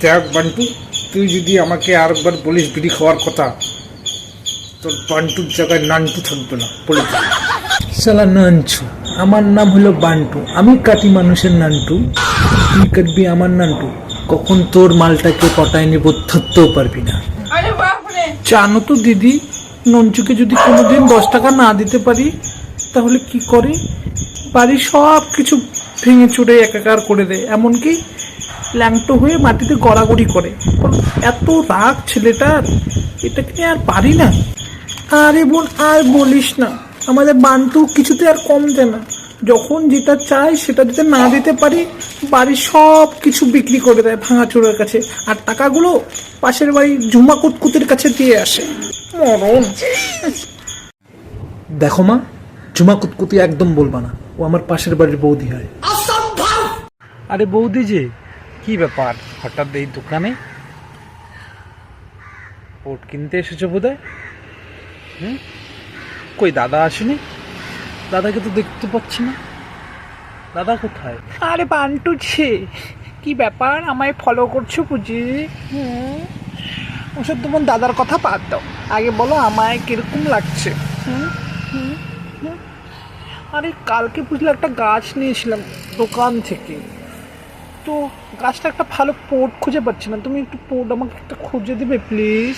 দেখ বান্টু, তুই যদি আমাকে আরেকবার বলিস বিড়ি খাওয়ার কথা, তোর বান্টুর জায়গায় নান্টু থাকবে না, বলে দিই। শালা নানছু, আমার নাম হলো বান্টু, আমি কাটি মানুষের নান্টু। তুই কাটবি আমার নান্টু, কখন তোর মালটাকে পটায় নিব ধরতেও পারবি না। জানো তো দিদি, নঞ্চুকে যদি কোনোদিন 10 টাকা না দিতে পারি তাহলে কি করে, বাড়ির সব কিছু ভেঙে চুরে একাকার করে দেয়, এমনকি ল্যাংটো হয়ে মাটিতে গড়াগড়ি করে। এত রাগ ছেলেটার, এটাকে নিয়ে আর পারি না। আরে বোন আর বলিস না, আমাদের বান্টু কিছুতে আর কম দেয় না। যখন যেটা চাই সেটা যদি না দিতে পারি, বাড়ির সব কিছু বিক্রি করে দেয় ভাঙাচোরের কাছে, আর টাকাগুলো পাশের বাড়ি ঝুমা কুতকুতের কাছে দিয়ে আসে। মরণ। দেখো মা, ঝুমা কুতকুতি একদম বলবা না, ও আমার পাশের বাড়ির বৌদি হয়। আরে বৌদি যে, কি ব্যাপার হঠাৎ এই দোকানে? ওট কিনতে এসেছো বোধহয়। কই দাদা আসেনি? দাদাকে তো দেখতে পাচ্ছি না, দাদা কোথায়? আরে বান্টু ছে, কি ব্যাপার আমায় ফলো করছো বুঝি? ওসব তোমার দাদার কথা বাদ দাও, আগে বলো আমায় কিরকম লাগছে। আরে কালকে বুঝলে একটা গাছ নিয়েছিলাম দোকান থেকে, তো গাছটা একটা ভালো পোর্ট খুঁজে পাচ্ছি না, তুমি একটু পোর্ট আমাকে একটা খুঁজে দিবে প্লিজ?